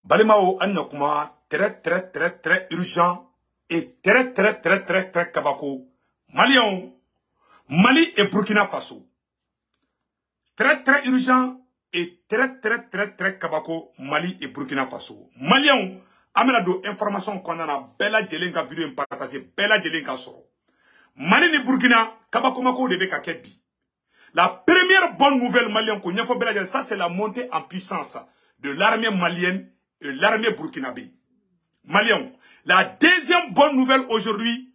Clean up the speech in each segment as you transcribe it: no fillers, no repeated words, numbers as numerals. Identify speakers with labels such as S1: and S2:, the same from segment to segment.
S1: Balimao Anyakuma, très urgent et très kabako. Mali et Burkina Faso. Très urgent et très kabako. Mali et Burkina Faso. Maliens, amena do information qu'on a bella jelenga vidéo partager bella jelenga soro. Mali et Burkina kabako mako de beka kebi. La première bonne nouvelle malienne qu'on y a fait, ça c'est la montée en puissance de l'armée malienne et l'armée burkinabé. Malien. La deuxième bonne nouvelle aujourd'hui,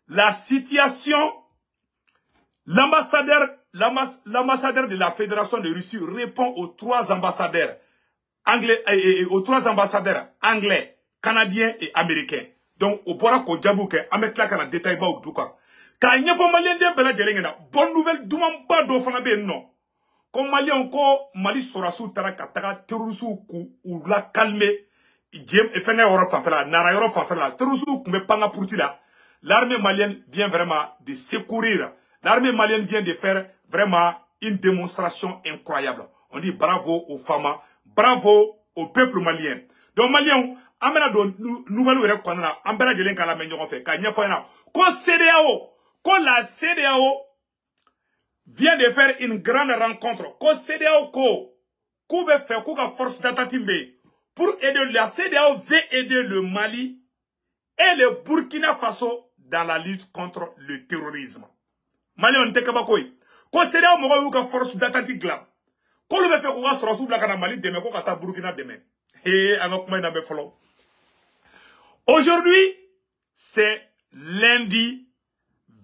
S1: la situation, l'ambassadeur de la Fédération de Russie répond aux trois ambassadeurs anglais, canadiens et américains. Donc, au bora ko jabu ke ametla kana détail ba ou duka. Ka nyafo malien de bela jelengena. Bonne nouvelle douman ba do fana be non. Comme malien ko Mali sorasu tara kataka terusu ku ou la calmer. Jem e fenga yoro fanfela nara yoro fanfela terusu kumbe panga purtila. L'armée malienne vient vraiment de secourir. L'armée malienne vient de faire vraiment une démonstration incroyable. On dit bravo aux femmes, bravo au peuple malien. Donc malien, amena do nouvelle were kwanana ambera jelen kala men ñoxo fe ka ñefo na ko CEDEAO ko la CEDEAO vient de faire une grande rencontre ko CEDEAO ko ku be fe ku ka force d'attaque pour aider la CEDEAO veut aider le Mali et le Burkina Faso dans la lutte contre le terrorisme. Mali on te kabakoy ko CEDEAO mo ko ka force d'attaque gla ko le be fe ku ka sorosu bla kana Mali deme ko ka ta Burkina deme et avec moi na be folo. Aujourd'hui, c'est lundi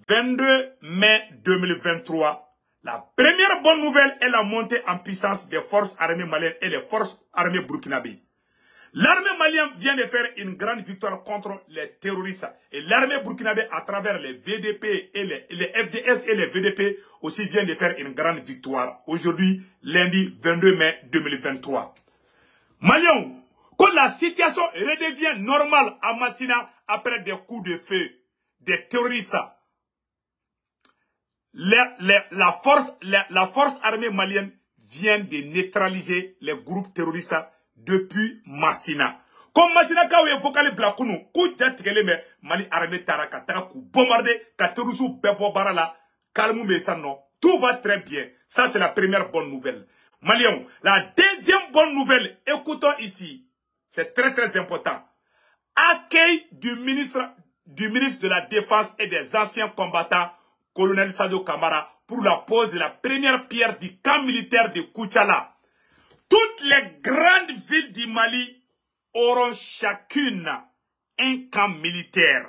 S1: 22 mai 2023. La première bonne nouvelle est la montée en puissance des forces armées maliennes et les forces armées burkinabées. L'armée malienne vient de faire une grande victoire contre les terroristes. Et l'armée burkinabé, à travers les VDP et les FDS et les VDP, aussi vient de faire une grande victoire. Aujourd'hui, lundi 22 mai 2023. Maliens, quand la situation redevient normale à Massina après des coups de feu des terroristes, la force armée malienne vient de neutraliser les groupes terroristes depuis Massina. Comme Massina ka ouye vocale blakunu, kou jatikele me Mali armée taraka taka kou bombarder, ka terroristes bebo barala, kalmou me ça non. Tout va très bien. Ça c'est la première bonne nouvelle. Maliens, la deuxième bonne nouvelle, écoutons ici. C'est très important. Accueil du ministre de la Défense et des anciens combattants, colonel Sadio Kamara, pour la pose de la première pierre du camp militaire de Koutchala. Toutes les grandes villes du Mali auront chacune un camp militaire.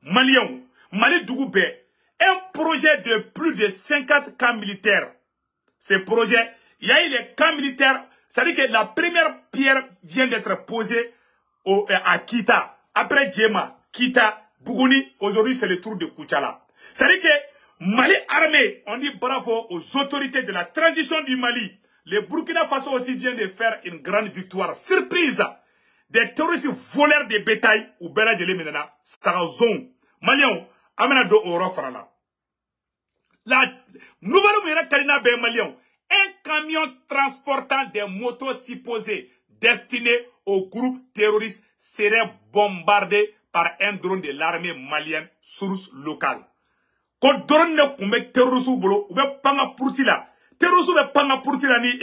S1: Maliens, Mali Dougoubé, un projet de plus de 50 camps militaires. Ce projet, il y a eu les camps militaires. C'est-à-dire que la première pierre vient d'être posée à Kita. Après Djema, Kita, Bougouni, aujourd'hui c'est le tour de Koutchala. C'est-à-dire que Mali armé, on dit bravo aux autorités de la transition du Mali. Le Burkina Faso aussi vient de faire une grande victoire. Surprise! Des terroristes voleurs de bétail ou Bela Djele Menana, Sarazon. Maliens, amena do oro farala. La nouvelle moyenne Kalina Ben Maliens. Un camion transportant des motos supposées destinées au groupe terroriste serait bombardé par un drone de l'armée malienne, source locale. Quand drone ne commet terroriste ou be panga purtila, terroriste be panga purtila ni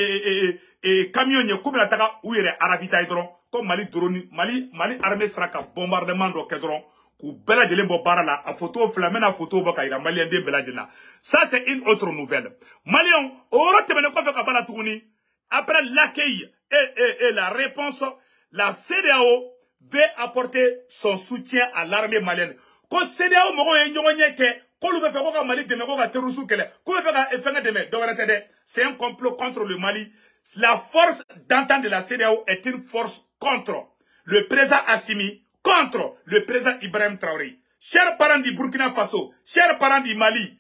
S1: camion ne comme la taka ou yere arabita drone, comme Mali drone, Mali armée sera ka bombardement do kedron. Ou bela jelen bo bara la a photo flamena photo boka ira malien de bela jena. Ça c'est une autre nouvelle. Malien oro temene ko fe ka bala tuguni après l'accueil et la réponse, la CEDEAO veut apporter son soutien à l'armée malienne. Ko CEDEAO mo ko nyonye ke ko lu be fe ko ka Mali de me ko ka terusu kele ko be fe ka fenga de me do retede. C'est un complot contre le Mali. La force d'entente de la CEDEAO est une force contre le président Assimi, contre le président Ibrahim Traoré. Chers parents du Burkina Faso, chers parents du Mali,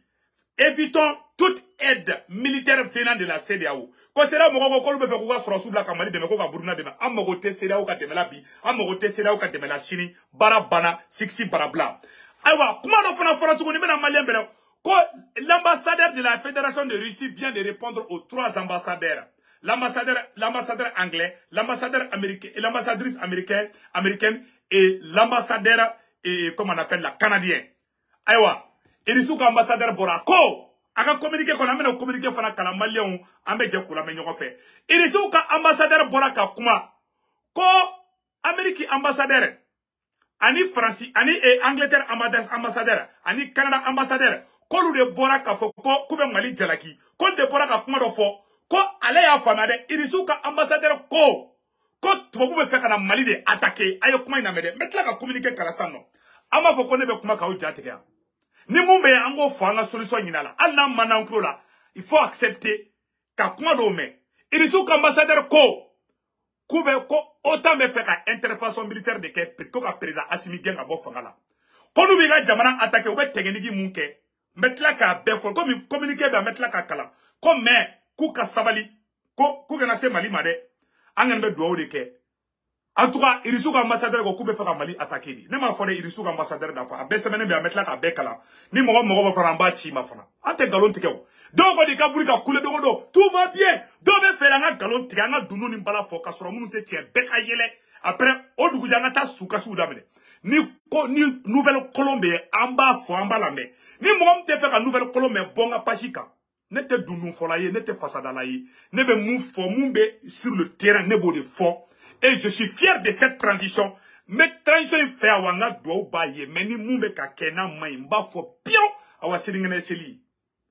S1: évitons toute aide militaire venant de la CEDEAO. Quand c'est là où on peut faire sur sous la Kamali de Mekoka Burkina de Amogote CEDEAO ka de la bi, Amogote CEDEAO ka de la Chini, Barabana, Sixi Barabla. Aïwa, comment on fait un fort tourner dans Malien Belo? L'ambassadeur de la Fédération de Russie vient de répondre aux trois ambassadeurs. l'ambassadeur anglais, l'ambassadeur américain, et l'ambassadrice américaine et l'ambassadeur, comment on appelle la canadien. Aïwa, irisuka ambassadeur Borako. Aka communiquer qu'on amène au communiquer fana kala malien ambe je kula me nyoko fe. Irisuka ambassadeur Boraka kuma. Ko Amérique ambassadeur. Ani France, ani Angleterre ambassadeur, ani Canada ambassadeur. Ko lu de Boraka fo ko kube Mali jalaki. Ko de Boraka kuma do fo. Ko ale ya famade irisuka ambassadeur ko. Ko tubabu be fe kana Mali de attaquer. Ayo kuma ina mede. Metla ka communiquer kala sanno. Ama fo ko ne be kuma ka o jatike. Ni mumbe ango fanga solution nyinala. Alna mananklo la. Il faut accepter ka kuma do me. Irisuka ambassadeur ko. Kube ko autant me fait ka intervention militaire de ke ko ka président Assimi Genga bo fanga la. Ko nu biga jamana attaquer o be tegenigi munke. Metla ka be ko mi communiquer be metla ka kala. Ko me ku ka sabali ko ku kana se Mali made. Angen be do de ke. En tout cas, Irisuka ambassadeur ko kube fera Mali attaquer di. Ne ma fone Irisuka ambassadeur da fa. Abe semene be metla ka be kala. Ni mogo ba fara mba chi ma fana. Ante galon tikew. Donc di ka buri ka kule do tout va bien. Do be fera nga galon tike nga dunu ni bala fo ka soro munu te tie be ka yele. Après o dugu janga ta suka su da mene. Ni Nouvelle-Colombie amba fo amba lambe. Ni mogo te fera Nouvelle-Colombie bonga pashika. Ne te dunu fo la ye, ne te fasada la ye. Ne be mou fo mumbe sur le terrain ne bo de fo. Et je suis fier de cette transition. Mais transition fait à wanga doit ba ye meni mumbe ka kena mai mba fo pion awa siringene seli.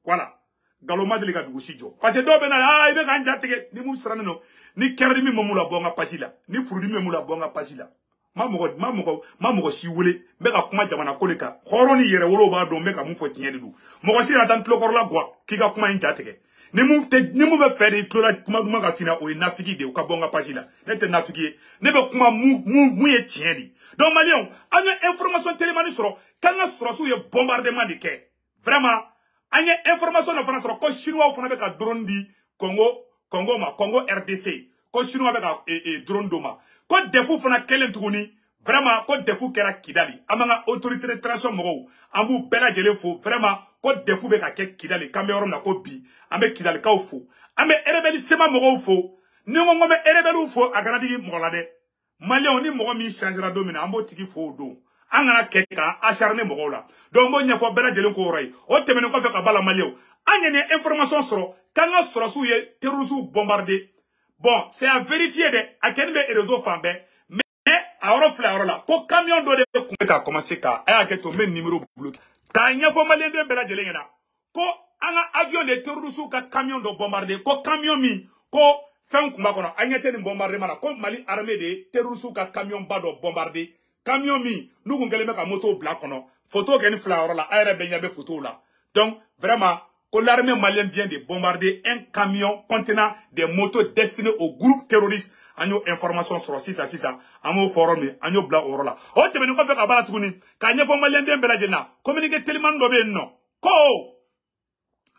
S1: Voilà. Galoma de liga dugusi jo. Parce que do bena ibe kan jatege ni mu srane no ni kerdi mi mamula bonga pasila ni furudi mi mamula bonga pasila. Mamogo si wole me ka kuma jamana ko le ka horoni yere wolo ba do me ka mu fo tiene du. Mo si na tan tlokor la gwa ki ka kuma njatege. Ni mu be fere iklola kuma ka fina o nafiki de o ka bonga pasila. Ne te nafiki ne be kuma mu ye tieni. Donc Malion, anya information télémani soro kanga soro su ye bombardement de ke. Vraiment anya information na fana soro ko chinois fana be ka drone di Congo RDC. Ko chinois be ka drone doma. Ko defu fana kelen tuguni. Vraiment ko defu kera Kidali. Amanga autorité de transition mogo. Ambu bela jele fo vraiment ko defu be ka ke Kidali kambe orom na ko bi. Ambe Kidali ka fo. Ambe erebeli sema mogo fo. Ni ngo me erebelu fo aganadi mogo la de. Malion ni mogo mi changera domina ambo tigi fo do. Angana keka acharné mogo la. Donc mo nya fo bela jele ko roy. O temene ko fe ka bala Malion. Anya ne information soro kanga soro su ye terroristes bombardé. Bon, c'est à vérifier de à quel réseau fambe. Mais à Orofla là, ko camion do de ko commencer ka a ke to men numéro bloqué. Ka nya fo malien de bela jele ngena. Ko anga avion de terroristes ka camion do bombardé, ko camion mi ko fen kuma kono anya te ni bombardement la ko Mali armée de terroristes ka camion ba do bombardé. Camion mi nous ngele me ka moto blanc kono. Photo ken fla là, aire be nyabe photo là. Donc vraiment l'armée malienne vient de bombarder un camion contenant des motos destinés au groupe terroriste. Agno information sur 6 amo forum agno bla orola. O te beni ko fe ka bala tuguni. Ka nyefo malien bien bela jena. Communiquer tellement do be no. Ko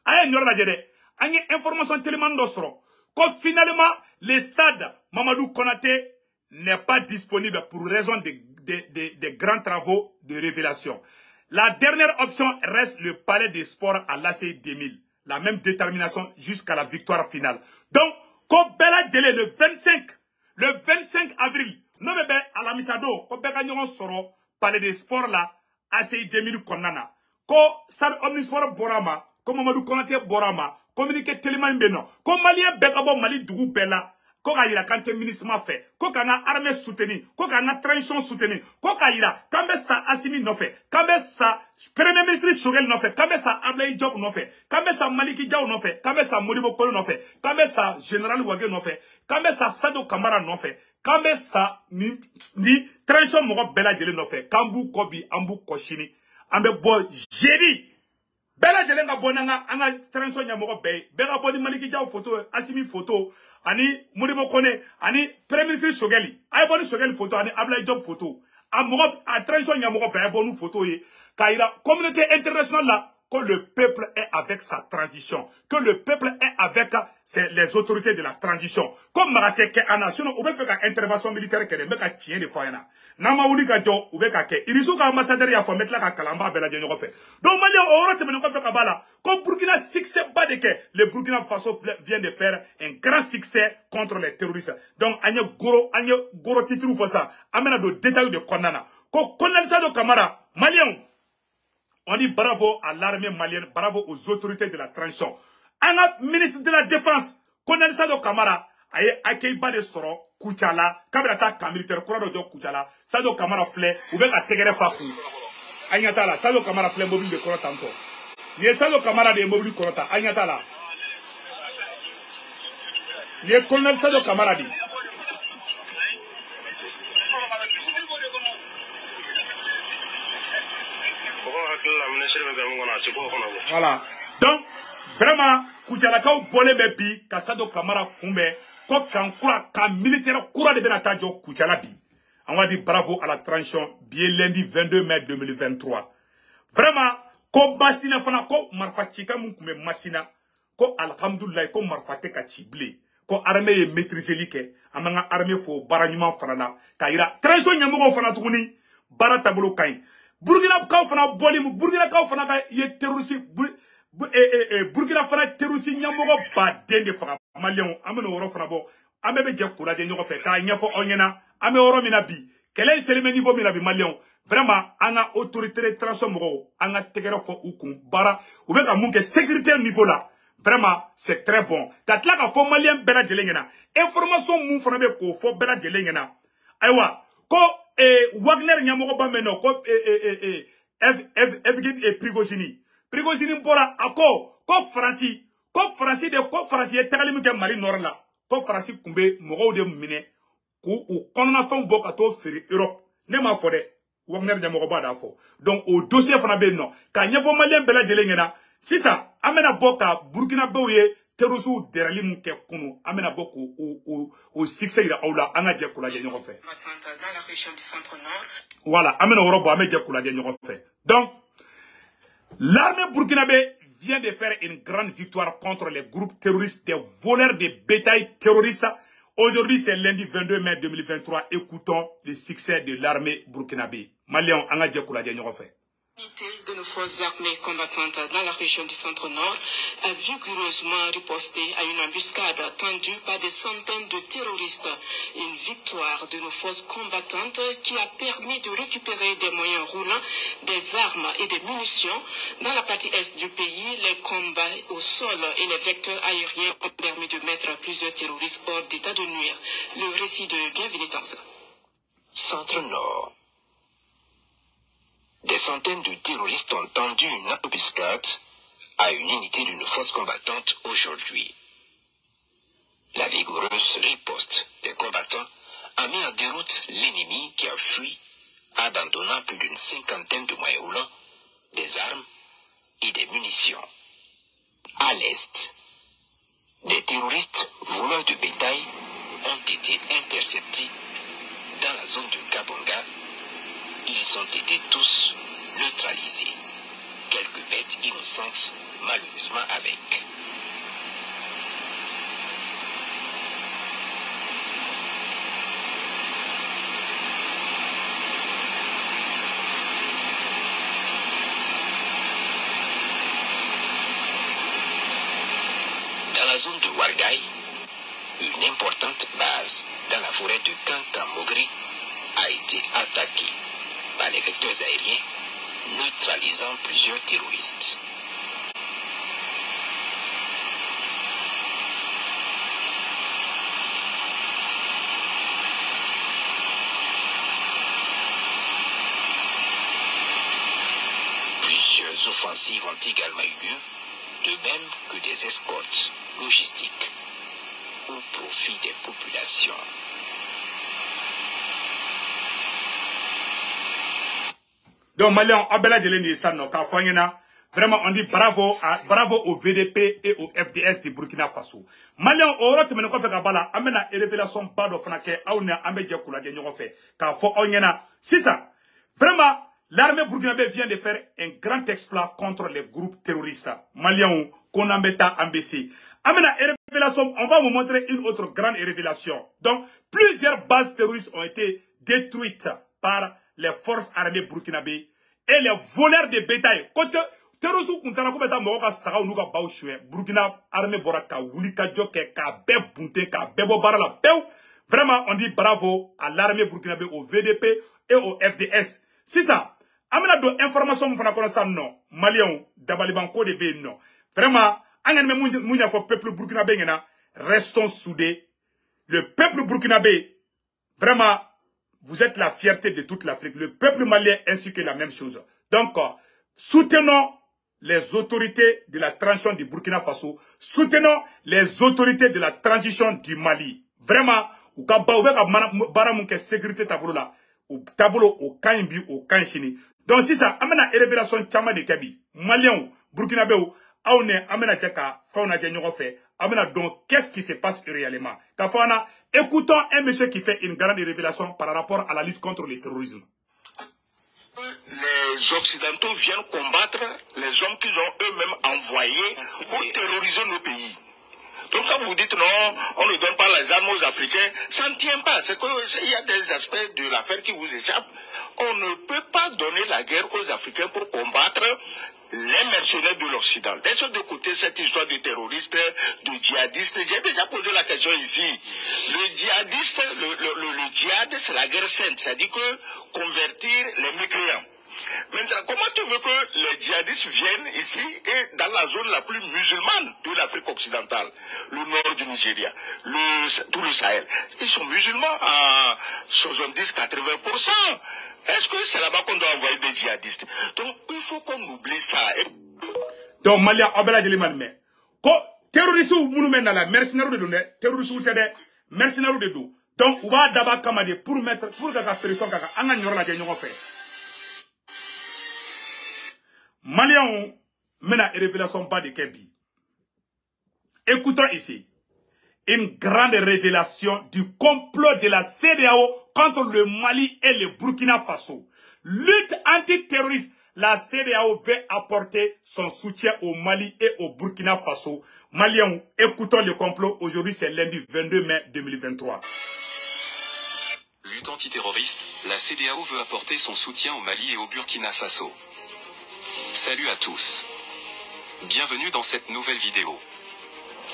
S1: ay nyoro la jede. Agni information tellement do soro. Ko finalement le stade Mamadou Konaté n'est pas disponible pour raison de grands travaux de révélation. La dernière option reste le palais des sports à l'AC 2000. La même détermination jusqu'à la victoire finale. Donc, ko bela djele le 25 avril, non mais à la misado, ko beka nyon soro palais des sports là, AC 2000 konana. Ko stade omnisport Borama, ko Mamadou Konaté Borama, communiqué tellement beno. Ko Malien beka bo Mali dugu bela. Ko ka yira kante ministre ma fait, ko ka nga armée soutenir, ko ka nga transition soutenir, ko ka yira kambe sa Assimi no fait, kambe sa premier ministre Choguel no fait, kambe sa Ablaye Diop no fait, kambe sa Maliki Diaw no fait, kambe sa Modibo Kolo no fait, kambe sa général Wage no fait, kambe sa Sado Kamara no fait, kambe sa ni transition mo bela jele no fait, kambu kobi ambu koshini, ambe bo jeri. Bela jele nga bonanga anga transition nya mo be, bela boni Maliki Diaw photo, Assimi photo. Ani Modibo Kone, ani Premier ministre Chogueli. Ay boni Chogueli photo, ani Ablaye Diop photo. A transition ya mogo ba bonu photo ye. Kaira communauté internationale là, que le peuple est avec sa transition, que le peuple est avec les autorités de la transition. Comme Marakeke a nation, ou bien faire une intervention militaire qui est de tien de foyana. Nama wuli ka jo ou bien kake. Irisu ka ambassadeur ya faut mettre la kalamba bela de nyoko fait. Donc Malien aura te menoko fait kabala. Comme Burkina succès pas de que le Burkina Faso vient de faire un grand succès contre les terroristes. Donc anya goro titre pour ça. Amena do détail de Konana. Ko Konalisa do Kamara Malien. On dit bravo à l'armée malienne, bravo aux autorités de la transition. Un ministre de la Défense, Colonel Sado Kamara, a eu accueilli de Soro, Kouchala, Kabirata, militaire, Kourado Kouchala, Sado Kamara flé, ou bien à Tegere Fakou. Agnatala, Sado Kamara flé, mobile de Korotanto. Il y a Sado Kamara de mobile de Korota, Agnatala. Il y a Colonel Sado Kamara dit. Voilà. Donc, vraiment, Kouchalakao Bolé Bepi, Kassado Kamara Koumbe, Kokankura, Kam militaire Koura de Benatajo Kouchalabi. On va dire bravo à la transition, bien lundi 22 mai 2023. Vraiment, ko Massina Fana, ko Marfatika Moukoumé Massina, ko Alhamdoulilah, ko Marfate Kachiblé, ko armée maîtrisée like, amanga armée fo baranyuma Fanana, Kaira, transition Yamogo Fana Touni, Baratabolo Kain. Burkina kaw fana boli mu Burkina kaw fana ka ye terroriste Burkina fana terroriste nyamogo ba dende faka malien ameno woro fana bo amebe je kula de nyoko fe ka nyafo onyena ame woro mina bi kele seleme niveau mina bi malien vraiment anga autorité de transition mo anga tegere fo ukun bara ou be ka munke sécurité niveau là vraiment c'est très bon tatla ka fo malien bela jelengena information mun fana be ko fo bela jelengena aywa ko Wagner nyamogo bameno ko Prigogine bora ako ko Franci de tagali muke mari nord la ko Franci kumbe mogo de mine ko o konna fam boka to feri Europe ne ma fo de Wagner nyamogo ba da fo donc au dossier fana be no ka nyefo malien bela jelengena sisa amena boka Burkina Faso terroristes derali muke kunu amena boko au succès ira aula anga je kula je nyoko fait
S2: dans la région du centre-nord.
S1: Voilà, amena orobo ame je kula je nyoko fait. Donc l'armée burkinabé vient de faire une grande victoire contre les groupes terroristes des voleurs de bétail terroristes. Aujourd'hui, c'est lundi 22 mai 2023. Écoutons le succès de l'armée burkinabé. Malion anga je kula je nyoko fait.
S2: L'unité de nos forces armées combattantes dans la région du centre-nord a vigoureusement riposté à une embuscade tendue par des centaines de terroristes. Une victoire de nos forces combattantes qui a permis de récupérer des moyens roulants, des armes et des munitions. Dans la partie est du pays, les combats au sol et les vecteurs aériens ont permis de mettre plusieurs terroristes hors d'état de nuire. Le récit de Bienvenue Tanza.
S3: Centre-nord. Des centaines de terroristes ont tendu une embuscade à une unité de nos forces combattantes aujourd'hui. La vigoureuse riposte des combattants a mis en déroute l'ennemi qui a fui, abandonnant plus d'une cinquantaine de moyens roulants, des armes et des munitions. À l'est, des terroristes voleurs de bétail ont été interceptés dans la zone de Kabonga. Ils ont été tous neutralisés. Quelques bêtes innocentes, malheureusement avec. Dans la zone de Wargaï, une importante base dans la forêt de Kankamogri a été attaquée par les vecteurs aériens, neutralisant plusieurs terroristes. Plusieurs offensives ont également eu lieu, de même que des escortes logistiques au profit des populations.
S1: Donc, Malien, Abela Djeleni Sano, vraiment, on dit bravo au VDP et au FDS de Burkina Faso. Malien, on te mène quoi faire Kabala, amena révélation pas de Franake, aounia, amedja koula de nyofe, ka fo onyena. C'est ça. Vraiment, l'armée burkinabé vient de faire un grand exploit contre les groupes terroristes maliens qu'on embêta embêté. Amena révélation, on va vous montrer une autre grande révélation. Donc, plusieurs bases terroristes ont été détruites par les forces armées burkinabé et les voleurs de bétail. Quand terroristes ont été Burkina armée boraka wulika joke ka be bunte ka bebo barala bew. Vraiment, on dit bravo à l'armée burkinabé, au VDP et au FDS. C'est ça. Amena do information fana kono ça non. Maliens dabalibanko de be non. Vraiment, peuple burkinabé restons soudés. Le peuple burkinabé, vraiment, vous êtes la fierté de toute l'Afrique. Le peuple malien ainsi que la même chose. Donc, soutenons les autorités de la transition du Burkina Faso. Soutenons les autorités de la transition du Mali. Vraiment, ou ka baramunke sécurité tableau là, ou tableau au Kaimbi, au Kanchini. Donc si ça amène à révélation chama de Kabi, Malien, Burkinabé, Aouné, amène à fauna fait, amène donc qu'est-ce qui se passe réellement. Kafana, écoutons un monsieur qui fait une grande révélation par rapport à la lutte contre le terrorisme.
S4: Les Occidentaux viennent combattre les hommes qu'ils ont eux-mêmes envoyés pour terroriser nos pays. Donc quand vous dites non, on ne donne pas les armes aux Africains, ça ne tient pas. C'est qu'il y a des aspects de l'affaire qui vous échappent. On ne peut pas donner la guerre aux Africains pour combattre les mercenaires de l'Occident. Laissons de côté cette histoire de terroristes, de djihadistes. J'ai déjà posé la question ici. Le djihadiste, le djihad, c'est la guerre sainte. C'est-à-dire que convertir les mécréants. Maintenant, comment tu veux que les djihadistes viennent ici et dans la zone la plus musulmane de l'Afrique occidentale, le nord du Nigeria, tout le Sahel, ils sont musulmans à 70-80%. Est-ce que c'est là-bas qu'on doit envoyer des djihadistes? Donc, il faut qu'on oublie ça.
S1: Donc, Malia, Abela de l'Imanme. Terroristes ou monument dans la mercenaire de l'Union, terroristes ou c'est des mercenaires de l'eau. Donc, on va d'abord commander pour mettre, pour que la personne qui a un fait. Maliens mène à révélation pas de Kebi. Écoutons ici une grande révélation du complot de la CEDEAO contre le Mali et le Burkina Faso. Lutte antiterroriste, la CEDEAO veut apporter son soutien au Mali et au Burkina Faso. Maliens, écoutons le complot. Aujourd'hui, c'est lundi 22 mai 2023.
S5: Lutte antiterroriste, la CEDEAO veut apporter son soutien au Mali et au Burkina Faso. Salut à tous. Bienvenue dans cette nouvelle vidéo.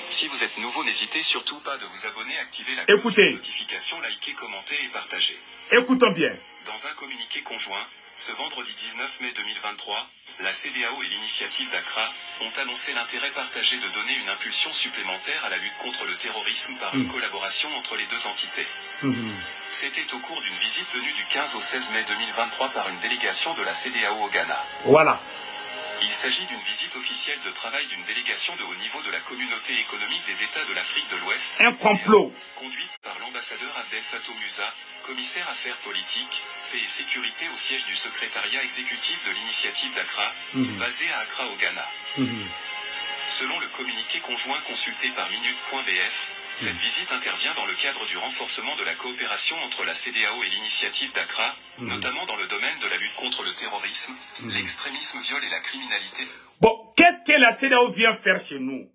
S5: Si vous êtes nouveau, n'hésitez surtout pas de vous abonner, activer la cloche de notification, liker, commenter et partager.
S1: Écoutons bien.
S5: Dans un communiqué conjoint, ce vendredi 19 mai 2023, la CEDEAO et l'initiative d'Accra ont annoncé l'intérêt partagé de donner une impulsion supplémentaire à la lutte contre le terrorisme par une collaboration entre les deux entités. C'était au cours d'une visite tenue du 15 au 16 mai 2023 par une délégation de la CEDEAO au Ghana.
S1: Voilà.
S5: Il s'agit d'une visite officielle de travail d'une délégation de haut niveau de la Communauté économique des États de l'Afrique de l'Ouest,
S1: un complot,
S5: conduite par l'ambassadeur Abdel Fattah Musa, commissaire affaires politiques, paix et sécurité au siège du secrétariat exécutif de l'initiative d'Accra, basé à Accra au Ghana. Selon le communiqué conjoint consulté par Minute.bf, cette visite intervient dans le cadre du renforcement de la coopération entre la CEDEAO et l'initiative d'Accra, notamment dans le domaine de la lutte contre le terrorisme, l'extrémisme, viol et la criminalité.
S1: Bon, qu'est-ce que la CEDEAO vient faire chez nous?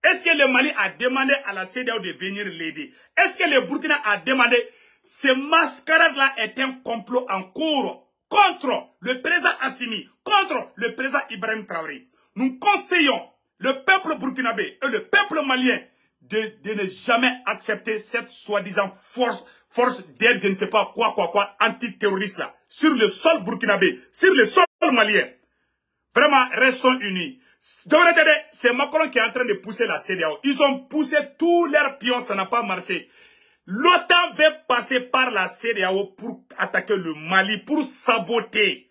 S1: Est-ce que le Mali a demandé à la CEDEAO de venir l'aider? Est-ce que le Burkina a demandé? Ce mascarade-là est un complot en cours contre le président Assimi, contre le président Ibrahim Traoré. Nous conseillons le peuple burkinabé et le peuple malien de ne jamais accepter cette soi-disant force d'aide, je ne sais pas quoi, antiterroriste là, sur le sol burkinabé, sur le sol malien. Vraiment, restons unis. C'est Macron qui est en train de pousser la CEDEAO. Ils ont poussé tous leurs pions, ça n'a pas marché. L'OTAN veut passer par la CEDEAO pour attaquer le Mali, pour saboter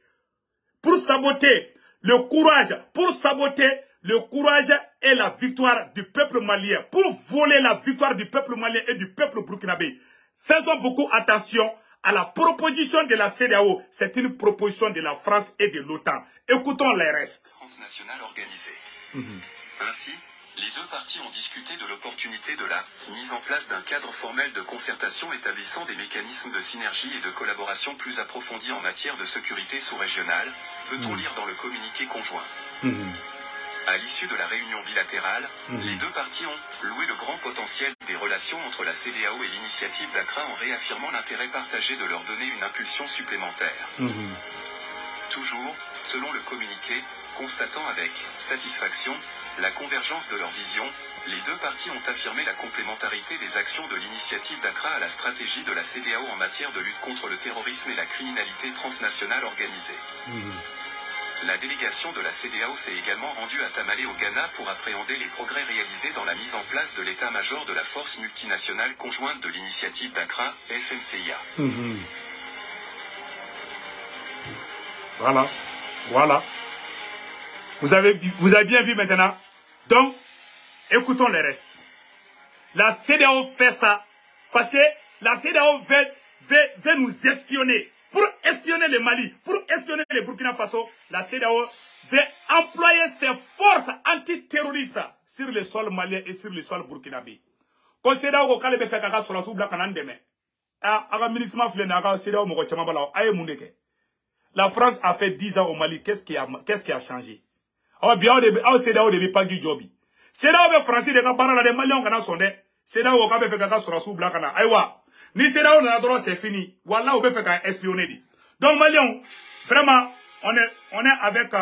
S1: le courage, pour saboter le courage et la victoire du peuple malien, pour voler la victoire du peuple malien et du peuple burkinabé. Faisons beaucoup attention à la proposition de la CEDEAO. C'est une proposition de la France et de l'OTAN. Écoutons les restes.
S5: Transnationale organisée. Ainsi, Les deux parties ont discuté de l'opportunité de la mise en place d'un cadre formel de concertation établissant des mécanismes de synergie et de collaboration plus approfondis en matière de sécurité sous-régionale, peut-on lire dans le communiqué conjoint. À l'issue de la réunion bilatérale, les deux parties ont loué le grand potentiel des relations entre la CEDEAO et l'initiative d'Accra en réaffirmant l'intérêt partagé de leur donner une impulsion supplémentaire. Toujours, selon le communiqué, constatant avec satisfaction la convergence de leur vision, les deux parties ont affirmé la complémentarité des actions de l'initiative d'Accra à la stratégie de la CEDEAO en matière de lutte contre le terrorisme et la criminalité transnationale organisée. La délégation de la CEDEAO s'est également rendue à Tamale au Ghana pour appréhender les progrès réalisés dans la mise en place de l'état-major de la force multinationale conjointe de l'initiative d'Accra, FMCIA.
S1: Voilà, voilà. Vous avez bien vu maintenant. Donc, écoutons le reste. La CEDEAO fait ça parce que la CEDEAO veut nous espionner. Pour espionner le Mali, pour espionner le Burkina Faso, la CEDEAO veut employer ses forces antiterroristes sur le sol malien et sur le sol burkinabé. Quand CEDEAO ko kale be fait kaka sur la sous black nan deme. Aga ministre flé na aga CEDEAO mo ko chama bala aye mundeke. La France a fait 10 ans au Mali, qu'est-ce qui a changé? Oh bien au CEDEAO de pas du job. CEDEAO be français de ka parler de Maliens kana sonde. CEDEAO ko be fait kaka sur la sous black na aywa. Ni CEDEAO na droit c'est fini. Voilà on peut faire espionner dit. Donc Maliens, vraiment on est avec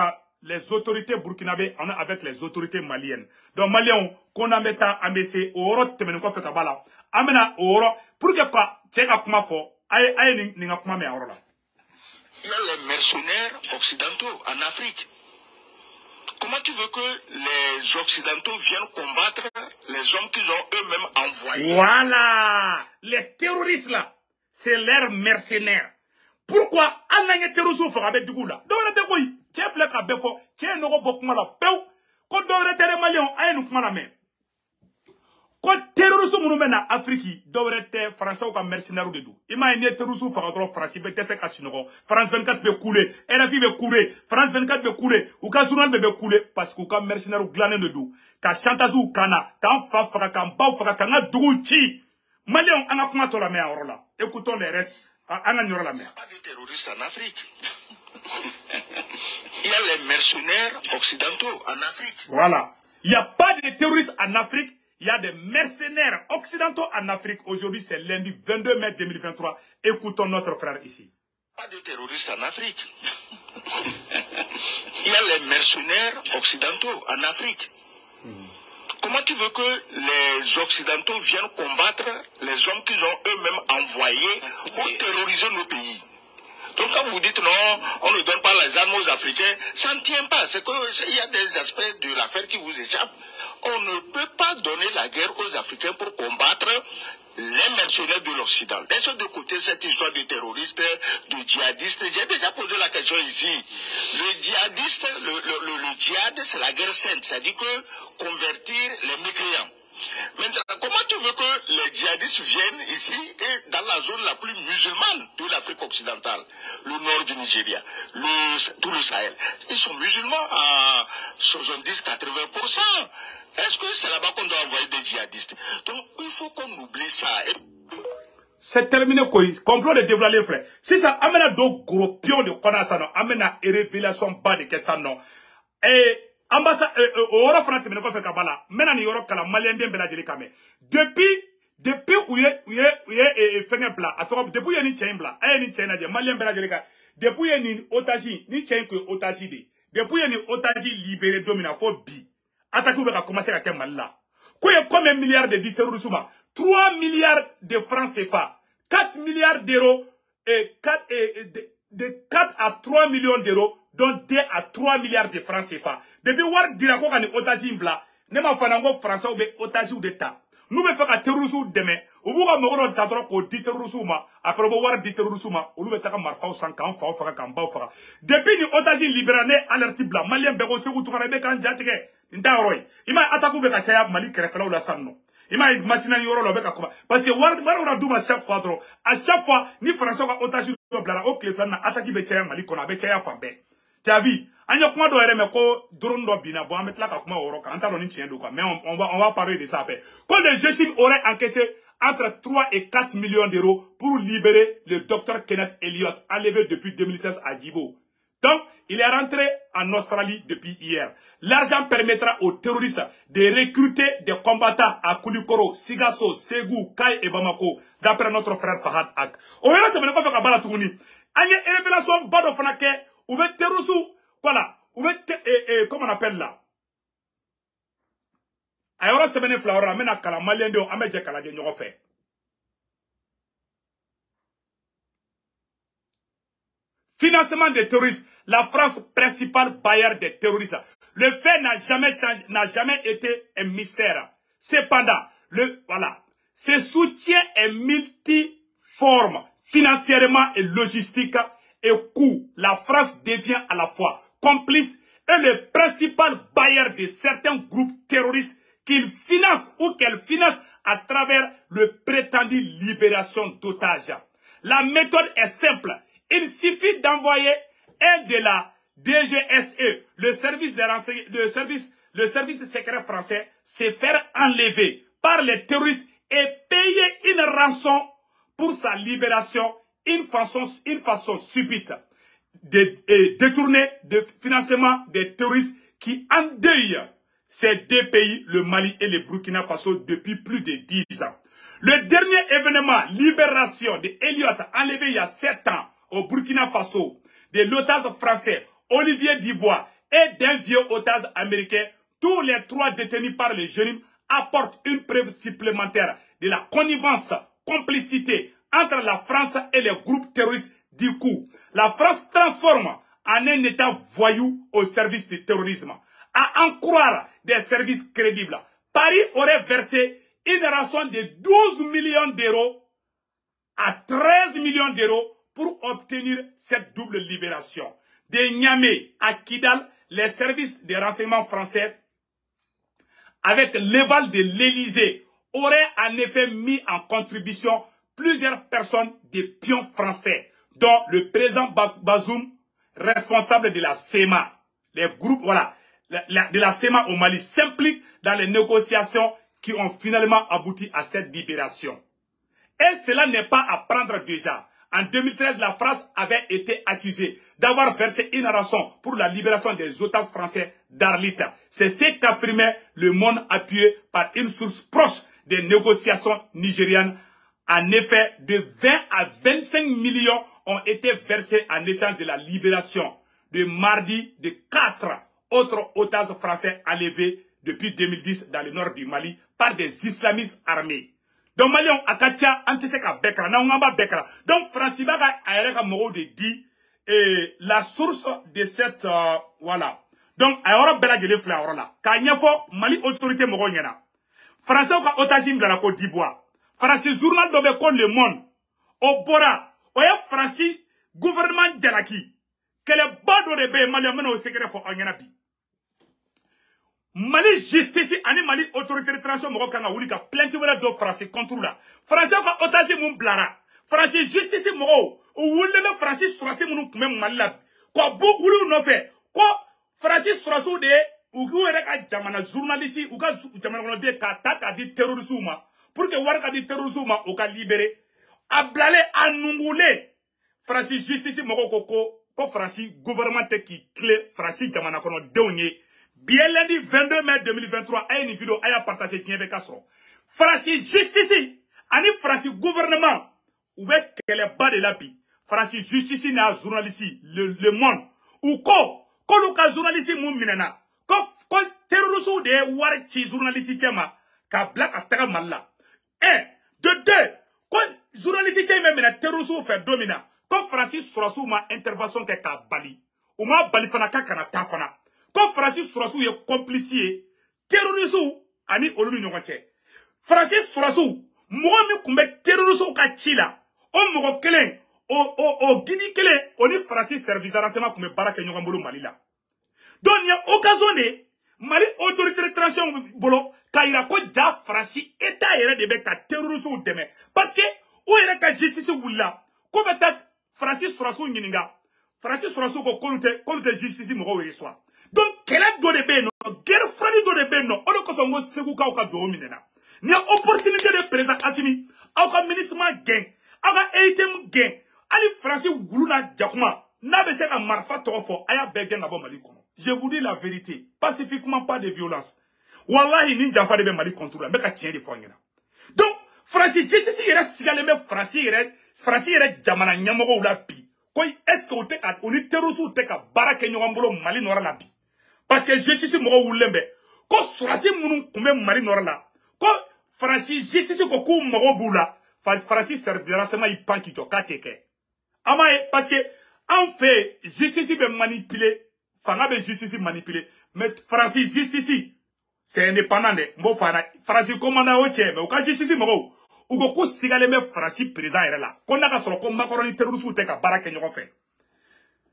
S1: les autorités burkinabé, on est avec les autorités maliennes. Donc Maliens qu'on a meta ambassadeur au oro temene ko fait kabala. Amena au oro pour que quoi tcheka kuma fo aye ni nga kuma me oro la.
S4: Il y a les mercenaires occidentaux en Afrique. Comment tu veux que les Occidentaux viennent combattre les hommes qu'ils ont eux-mêmes envoyés?
S1: Voilà. Les terroristes là, c'est leurs mercenaires. Pourquoi Anangé terrorisme faut avec du coup là? Donc on a dit chef le kabefo, chef n'aura pas comment la peu. Quand on était les Maliens, aïe nous comment la main. Quand terrorisme nous mène à Afrique, devrait être français ou comme mercenaire ou de tout. Imaginez terrorisme faut avoir français, peut être casino. France 24 peut couler, RFI peut couler, France 24 peut couler, ou ka journal peut couler parce que comme mercenaire ou glané de tout. Ka chantage ou kana, ka fa faka, ka mbao faka, ka nga douchi. Malien, on a comment la main à Orola. Écoutons les restes. On a la main.
S4: Il n'y a pas de terroristes en Afrique. Il y a les mercenaires occidentaux en Afrique.
S1: Voilà. Il n'y a pas de terroristes en Afrique. Il y a des mercenaires occidentaux en Afrique. Aujourd'hui, c'est lundi 22 mai 2023. Écoutons notre frère ici.
S4: Pas de terroristes en Afrique. Il y a les mercenaires occidentaux en Afrique. Comment tu veux que les Occidentaux viennent combattre les hommes qu'ils ont eux-mêmes envoyés pour terroriser nos pays? Donc quand vous dites non, on ne donne pas les armes aux Africains, ça ne tient pas. C'est qu'il y a des aspects de l'affaire qui vous échappent. On ne peut pas donner la guerre aux Africains pour combattre les mercenaires de l'Occident. Laissez de côté cette histoire de terroristes, de djihadistes. J'ai déjà posé la question ici. Le djihadiste, le djihad, c'est la guerre sainte. C'est-à-dire que convertir les mécréants. Maintenant, comment tu veux que les djihadistes viennent ici et dans la zone la plus musulmane de l'Afrique occidentale, le nord du Nigeria, tout le Sahel, ils sont musulmans à 70-80%. Est-ce que c'est là-bas qu'on doit envoyer des djihadistes? Donc, il faut qu'on oublie ça.
S1: C'est terminé, quoi. Complot de dévoiler, frère. Si ça amène donc gros pion de connaissance, non, amène révélation bas de question, non. Et, ambassade, Oro France, mais ne fait kabala. Maintenant, il y aura la malien bien bela de kame. Depuis où il est fait un plat, depuis il y a une chaîne bla, il y a une chaîne de malien bela de kame. Depuis il y a une otage, ni chaîne que otage de. Depuis il y a une otage libérée dominant, faut bi. Attaque va commencer à quel mal là. Quoi, combien de milliards de terrorisme? 3 milliards de francs CFA, 4 milliards d'euros, et 4 à 3 millions d'euros, dont 2 à 3 milliards de francs CFA. Depuis voir dire qu'on a une otage bla, ne m'a pas fait français ou otage ou d'État. Nous me faisons terrorisme demain. Au bout de mon temps, on dit terrorisme, après on va dire terrorisme, on nous met à marfa ou sans camp, depuis une otage libérée, alerte bla, malien bégo, c'est où tu vas aller quand j'attends. Ndaroy ima ataku be ka chaya Mali kerefela ou la sanno ima machine yoro lo be ka kuma parce que war on a duma chaque fois à chaque fois ni français ka otage do blara o clefana ataki be chaya Mali kona be chaya fambe Tu as vu? Mais on va parler de ça après. Quand le GSIM aurait encaissé entre 3 et 4 millions d'euros pour libérer le docteur Kenneth Elliott, enlevé depuis 2016 à Djibo. Donc, il est rentré en Australie depuis hier. L'argent permettra aux terroristes de recruter des combattants à Koulikoro, Sigasso, Ségou, Kaye et Bamako, d'après notre frère Fahad Ak. On va te mettre à Balatougouni. Il y a une révélation, Bado Fanake, ou bien terroristes, voilà, ou bien, comment on appelle là? Alors, c'est bien Flora, mais na kala malien de Amédje Kalage n'y fait. Financement des terroristes, la France principal bailleur des terroristes. Le fait n'a jamais changé, n'a jamais été un mystère. Cependant, ce soutien est multiforme, financièrement et logistique et coût. La France devient à la fois complice et le principal bailleur de certains groupes terroristes qu'il finance ou qu'elle finance à travers le prétendu libération d'otages. La méthode est simple. Il suffit d'envoyer un de la DGSE, le service de renseignement, le service secret français, se faire enlever par les terroristes et payer une rançon pour sa libération, une façon subite de détourner de financement des terroristes qui endeuillent ces deux pays, le Mali et le Burkina Faso, depuis plus de 10 ans. Le dernier événement, libération de Elliott, enlevé il y a 7 ans au Burkina Faso, de l'otage français Olivier Dubois et d'un vieux otage américain, tous les 3 détenus par le GNIM apportent une preuve supplémentaire de la connivence, complicité entre la France et les groupes terroristes. Du coup, la France transforme en un État voyou au service du terrorisme. À en croire des services crédibles, Paris aurait versé une rançon de 12 millions d'euros à 13 millions d'euros pour obtenir cette double libération. De Niamey à Kidal, les services de renseignement français, avec l'aval de l'Élysée, auraient en effet mis en contribution plusieurs personnes des pions français, dont le président Bazoum, responsable de la SEMA. Les groupes, de la SEMA au Mali s'impliquent dans les négociations qui ont finalement abouti à cette libération. Et cela n'est pas à prendre déjà. En 2013, la France avait été accusée d'avoir versé une rançon pour la libération des otages français d'Arlit. C'est ce qu'affirmait Le Monde, appuyé par une source proche des négociations nigériennes. En effet, de 20 à 25 millions ont été versés en échange de la libération de mardi de 4 autres otages français enlevés depuis 2010 dans le nord du Mali par des islamistes armés. Donc, Malion, Akatia, Anteseka Bekra, Naungamba Bekra. Donc, Francibaga, Aéreka Moro de dit, la source de cette, voilà. Donc, Aéra Bela Djele Flaora là. Kanyafo, Mali autorité Moro Nyana. Français, Otazim de la Côte d'Ivoire. Français, journal d'Obekon Le Monde. Au Bora, Oya Français, gouvernement Djalaki. Que les bado de Bé, Mali, amène au secret pour Onyanabi. Mali justice ani Mali autorité de transition moko kanga wuli ka plainte wala do français contre la français ko otasi mun blara français justice moko o wulle me français surasi mun kuma Mali la ko bu wulu no fe ko français surasu de u ku ere ka jamana journaliste u ka jamana ko de ka ta ka di terrorisme ma pour que war ka di terrorisme ma o ka libérer ablale anungule français justice moko ko français gouvernement qui clé français jamana ko no dewnye. Bien lundi 22 mai 2023, a une vidéo a partagé qui est Francis justice, ani Francis gouvernement, ou bien qu'elle est bas de la vie. Francis justice n'a journaliste, le monde, ou ko le journaliste moun minena, ko terrorisme de warchi journaliste tchema, ka black ataka malla. 1, 2, 2, ko journaliste tchema mena terrorisme fait domina, ko Francis Sourassou ma intervention ke ka bali, ou ma bali fana ka kana tafana. Comme Francis Sourassou est complice, terrorisme, ani olumi nyonche. Francis Sourassou, moi mi kumbe terrorisme ka chila, o mogo kelen, o gini kelen, oni Francis service renseignement kumbe baraka nyongambolo Mali la. Donc y a occasionné, Mali autorité de transition bolo, kaira ko ja Francis état yere debe ka terrorisme deme. Parce que, ou yere ka justice wula, ko beta Francis Sourassou nyininga, Francis Sorasso ko kolute justice mo ko reçoit. Donc quel a donné ben non, guerre frani donné ben non, on ko so ngo segu ka ka do minena. Ni opportunité de président Assimi, au ka ministre gain, au ka item gain. Ali Francis Goulouna Diakuma, n'a pas fait un marfa tofo, aya begen na bon Mali kono. Je vous dis la vérité, pacifiquement, pas de violence. Wallahi ni jamfa de ben Mali contre la, mais ka tient de fois ngena. Donc Francis Jesse ira sigale me Francis ira jamana nyamogo la bi. Koi est-ce que o te ka oni terusu te ka barake nyongambolo Mali nora la bi. Parce que Jesse mo wulembe, ko Francis munu kumbe Mali nora la. Ko Francis Jesse ko ku mo bula, Francis servira sema ipanki to kateke. Parce que, en fait, justice est manipulée. Fanga be justice manipulée. Mais Francis, justice, c'est indépendant de Francis commandant au tien. Mais au cas justice, ou go sigale me Francis président est là. Qu'on a sur comme macaroni terroriste ou teka barake n'yon fait.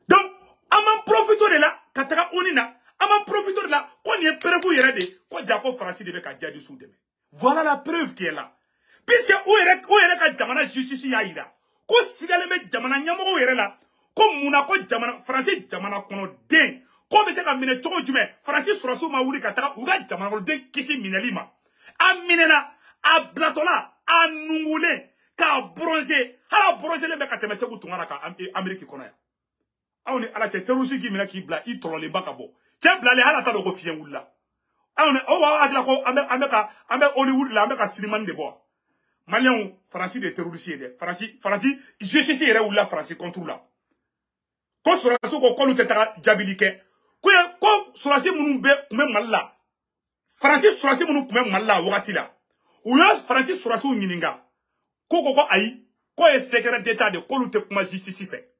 S1: Donc, à m'en profiter de là, kataka onina, à m'en profiter de là, qu'on y est preuve yere de, qu'on jako Francis debe ka jadi sous demain. Voilà la preuve qui est là. Puisque où est ka jamana justice yaïda. Ko sigale me jamana nyamogo yere la ko muna ko jamana Francis jamana kono den ko be se ka mine chogo jume Francis Sorasso ma wuli kataka uga jamana kono den kisi minelima a minena a blatola a nungule ka bronzer hala bronzer le be ka temese ku tungara ka Amerique kono ya awni ala che terusi ki mina ki bla I tolole baka bo che bla le hala ta do ko fien wulla awni o wa adla ko ambe Hollywood la ambe ka cinema de bo Malien Francis de terroristes Francis justice ere ou la Francis contre la ko Sorasso ko kolu teta jabilike ko Sorasso munu be kume malla Francis Sorasso munu kume malla wakati la ou ya Francis Sorasso nyininga ko ayi ko e secret d'état de kolu te kuma justice fait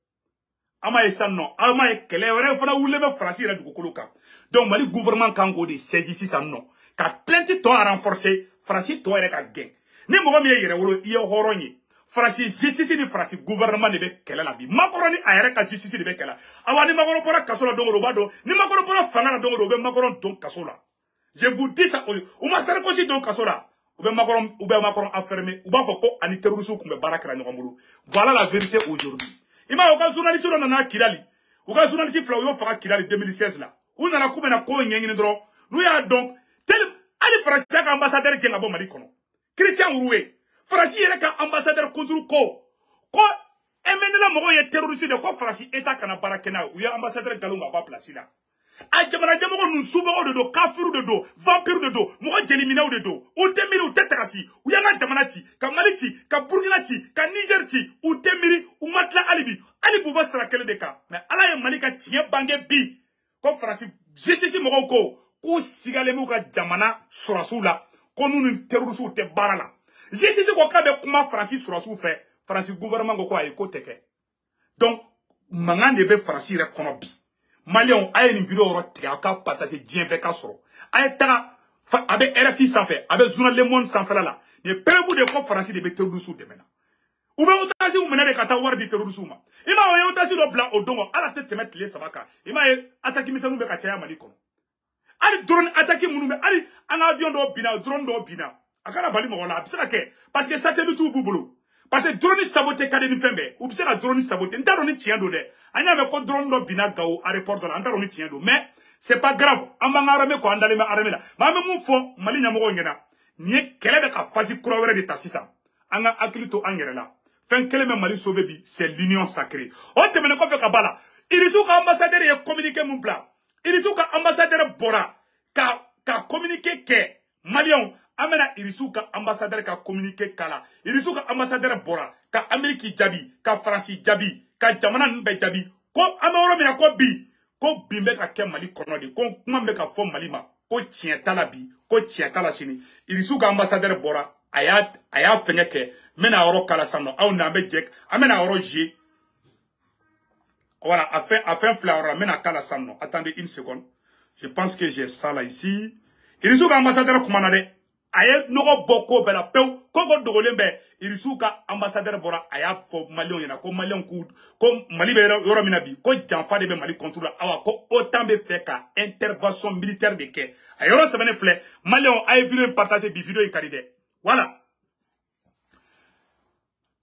S1: ama e sanno ama e kele ore fana wule be Francis ere du koloka donc Mali gouvernement kango de saisir ça non ka plainte to a renforcer Francis to ere ka gain ni mogo mi yere wolo iye horonye Francis justice ni Francis gouvernement ne be kela la bi makoroni ayere ka justice ne be kela awani makoro pora kasola dongoro bado ni makoro pora fanga dongoro be makoro don kasola je vous dis ça ou ma sare ko si don kasola ou be makoro enfermé ou ba foko ani terroriste ko be barakra nyomulu voilà la vérité aujourd'hui ima o ka journaliste do na Kidali o ka journaliste fla yo faka Kidali 2016 là ou na ko be na ko nyengi dro nous ya donc tel ali Francis ka ambassadeur ke ngabo Mali kono Christian Uruwe, Francis yere ka ambassadeur contre ko emenela mogo ye terroriste de ko Francis eta kana barakena ou ya ambassadeur galunga ba place là a jamana jamogo nsubo de do kafiru de do vampire de do mogo jelimina de do o temiri o tetrasi ou ya na jamana ci ka Mali ci ka Burkina ci ka Niger ci o temiri o matla alibi ali buba sara kele de ka mais ala ye Mali ka tiye bange bi ko Francis justice mogo ko sigale mo ka jamana Sorasso la ko nous terroristes te barala je sais ko ka be kuma Francis Sorasso fait Francis gouvernement ko ay ko teke donc mangande be Francis re kono bi Malion ay ni vidéo ro te ka partager dien be ka soro ay ta abe RFI sans fait abe journal Le Monde sans fait là ne pebu de ko Francis de be terroristes de mena ou be otasi ou mena de kata war di terroristes ma ima o otasi do blanc o dongo ala te mettre les sabaka ima attaque misanu be ka chaya Mali kono ali drone attaquer munumbe ali un avion do bina drone do bina akana bali mo la bisaka ke parce que satellite tout bubulu parce que drone saboter kadeni fembe ou bisaka drone saboter ndaro ni tiendo de anya me ko drone do bina gawo aéroport do ndaro ni tiendo mais c'est pas grave amba ngarame ko andale me arame la ma me mun fo Mali nyamo ngena ni kele be ka fasi kuro were de tasisa anga akilito angere la fen kele me Mali sauver bi c'est l'union sacrée o temene ko fe ka bala irisu ka ambassadeur e communiquer mon plan Irisu ka ambassadeur bora ka communiquer ke Malion amena Irisu ka ambassadeur ka communiquer kala Irisu ka ambassadeur bora ka Amerique jabi ka France jabi ka jamana nbe jabi ko amoro mina ko bimbe ka ke Mali kono de ko kuma mbe ka fo Mali ma ko tientala bi ko tientala sini Irisu ka ambassadeur bora aya fenye ke mena oro kala sanno aw na mbe jek amena oro je. Voilà, afin flower, mena kala sanno. Attendez une seconde. Je pense que j'ai ça là ici. Irisu ka ambassadeur kumanade. Aye nogo boko bela peu. Koko dogolembe. Irisu ka ambassadeur bora aya fo Malion yana ko Malion kou ko Mali be yoro minabi ko janfa de be Mali contrôle awa ko autant be fait ka intervention militaire de ke. Ayoro semene flé Malion ay vidéo partager bi vidéo ikaride. Voilà.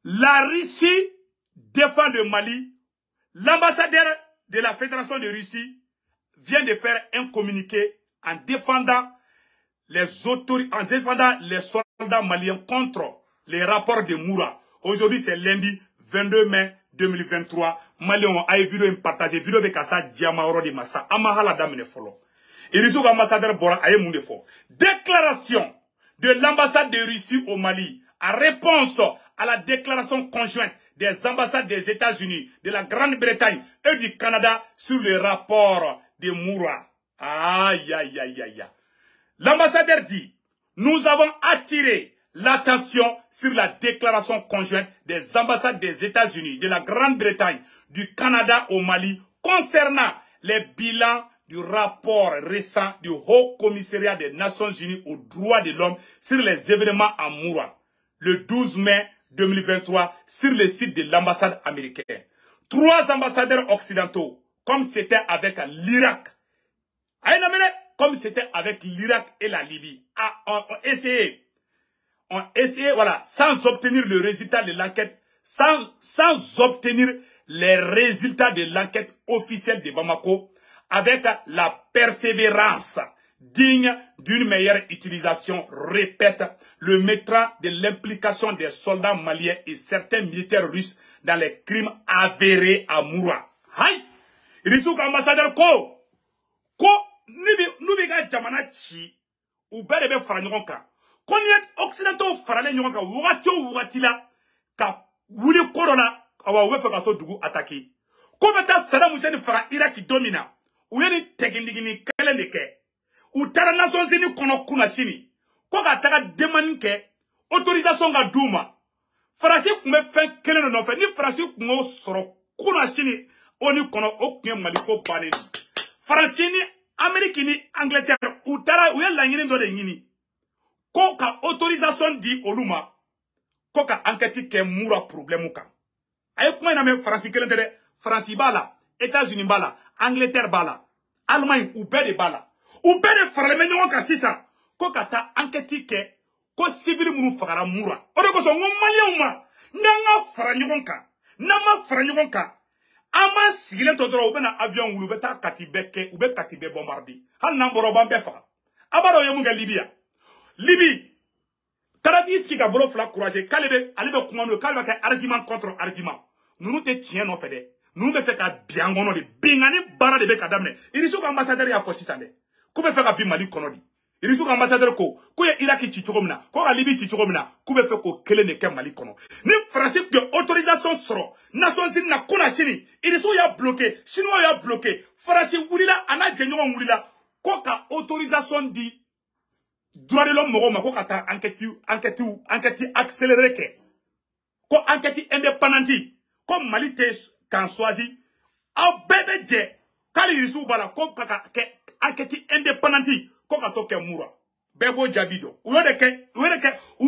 S1: La Russie défend le Mali. L'ambassadeur de la Fédération de Russie vient de faire un communiqué en défendant les soldats maliens contre les rapports de Moura. Aujourd'hui, c'est lundi 22 mai 2023. Maliens a vidéo partagé vidéo avec Kassa Diamaoro de Massa. Amahala damine folo. Et les ambassadeurs Bora aye moun defo. Déclaration de l'ambassade de Russie au Mali en réponse à la déclaration conjointe des ambassades des États-Unis, de la Grande-Bretagne et du Canada sur le rapport de Moura. Aïe, aïe, aïe, aïe. L'ambassadeur dit, nous avons attiré l'attention sur la déclaration conjointe des ambassades des États-Unis, de la Grande-Bretagne, du Canada au Mali concernant les bilans du rapport récent du Haut Commissariat des Nations Unies aux droits de l'homme sur les événements à Moura, le 12 mai 2023, sur le site de l'ambassade américaine. 3 ambassadeurs occidentaux, comme c'était avec l'Irak, comme c'était avec l'Irak et la Libye, ont essayé, voilà, sans obtenir le résultat de l'enquête, sans obtenir les résultats de l'enquête officielle de Bamako, avec la persévérance digne d'une meilleure utilisation, répète, le mettra de l'implication des soldats maliens et certains militaires russes dans les crimes avérés à Moura. Aïe! Rissouk ambassadeur ko nubiga jamana chi ou bel fara ɲɔgɔn kan. Ko ni occidentaux faralen ɲɔgɔn kan wagati o wagati la ka wuli ko dɔ la awa u bɛ fɛ ka to dugu attaquer. Ko bɛ taa Saddam Hussein fara Iraki don min na u ye ni tegindigini kelen de kɛ. U taara Nations Unies kɔnɔ kunna sini ko ka taga demande kɛ autorisation ka d'u ma. Faransi tun bɛ fɛn kelen de nɔfɛ ni Faransi tun y'o sɔrɔ kunna sini o ni kɔnɔ o tun ye Mali ko bannen. Faransi ni Amérique ni Angleterre u taara u ye laɲini dɔ de ɲini ko ka autorisation di olu ma ko ka enquête kɛ Moura problème kan. A ye kuma in lamɛn Faransi kelen tɛ dɛ. Faransi b'a la, États-Unis b'a la, Angleterre b'a la, Allemagne u bɛɛ de b'a la. U bɛɛ de faralen bɛ ɲɔgɔn kan sisan ko ka taa enquête kɛ ko civil minnu fagara Moura. O de kosɔn n ko maliyɛnw ma n'an ka fara ɲɔgɔn kan n'an ma fara ɲɔgɔn kan an b'an sigilen to dɔrɔn u bɛna avion wuli u bɛ taa kati bɛɛ kɛ u bɛ kati bɛɛ bombarder hali n'an bɔra u b'an bɛɛ faga. A b'a dɔn u ye mun kɛ Libye yan. Libye Kadhafi sigi ka bolo fila courage k'ale bɛ kuma n'o ye k'ale bɛ kɛ argument contre argument. Ninnu tɛ tiɲɛ nɔfɛ dɛ. Ninnu bɛ fɛ ka bin an kɔnɔ de. Bingani baara de bɛ ka daminɛ. Irisuka ambassadeur y'a fɔ sisan dɛ. K'u bɛ fɛ ka bin Mali kɔnɔ de. Irisuka ambassadeur ko k'u ye Iraki ci cogo min na ko ka Libye ci cogo min na k'u bɛ fɛ k'o kelen de kɛ Mali kɔnɔ. Ni Faransi tun ye autorisation sɔrɔ Nations Unies na kunna sini Irisuka y'a bloqué Chinois y'a bloqué Faransi wulila a n'a jɛɲɔgɔn wulila ko ka autorisation di droit de l'homme mɔgɔw ma ko ka taa enquête accélérée kɛ ko enquête indépendante ko Mali tɛ kan choisi aw bɛɛ bɛ jɛ k'ale Irisuka b'a la ko ka kɛ enquête indépendante ko ka to kɛ Moura bɛɛ b'o jaabi dɔn u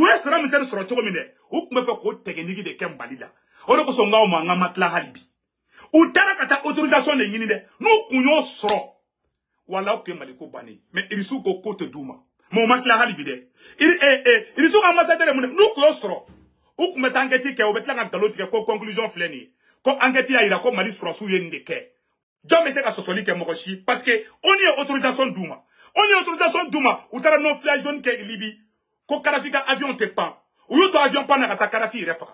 S1: ye Saddam Hussein sɔrɔ cogo min dɛ u tun bɛ fɛ k'o tɛgɛnigi de kɛ Mali la o de kosɔn n k'aw ma tila hali bi u taara ka taa autorisation de ɲini dɛ n'u kun y'o sɔrɔ wala u tun ye Mali ko bannen mais Irisuka ko k'o tɛ d'u ma mais u ma tila hali bi dɛ Irisuka ambassadeur mun n'u kun y'o sɔrɔ u tun bɛ taa enquête kɛ u bɛ tila ka nkalon tigɛ ko conclusion filɛ nin ye ko enquête y'a jira ko Mali sɔrɔsiw ye nin de kɛ jɔn bɛ se ka sɔsɔli kɛ mɔgɔ si parce que on ye autorisation d'u ma. On y a autorisation d'Ouma, ou t'as non flash zone qui est Libye, ko Kadhafi ka avion te pan, ou y'o to avion pan na kata Kadhafi y refa.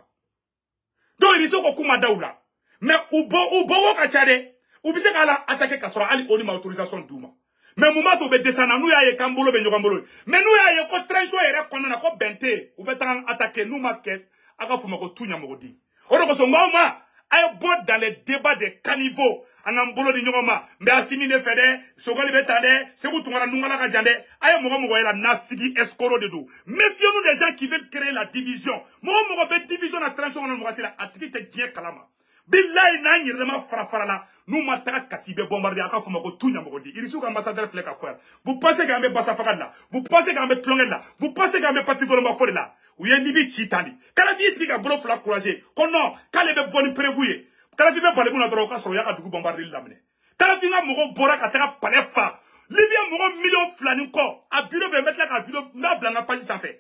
S1: Donc il faut qu'on daoula. Mais ou bo ka chade, ou bise ka la attaquer kasora ali oni ma autorisation d'Ouma. Mais moment to be descendre nous ya ye kambolo be nyokambolo. Mais nous ya ye ko trencho y konna na ko bente, ou be tan attaquer nous market, aga fuma ko tunya mogodi. Oro ko so ngoma ay bot dans les débats des caniveaux. An bolo di nyoma mbe asimi ne fede sogoli betande sebu tungara nungala ka jande aye mogo mogo yela nafigi escoro de do méfions-nous des gens qui veulent créer la division mogo be division na transition na mogo tila atiki te dien kalama billahi na nyirema fara la nous mataka katibe bombarder aka fuma ko tunya mogo di Irisuka ambassadeur fleka frère vous pensez qu'ambe bassa fakad là vous pensez qu'ambe plongel là vous pensez qu'ambe parti golomba fole là ou ye nibi chitandi kala fi explique bro fla courage ko non kala be boni prévoué Kadhafi be bale muna dɔrɔn ka sɔrɔ ya ka dugu bombarder lamine Kadhafi nga mɔgɔ bɔra ka taga palais fa Libye mɔgɔ million filani kɔ a bureau be mettre ka vidéo n'a blanca page sanfɛ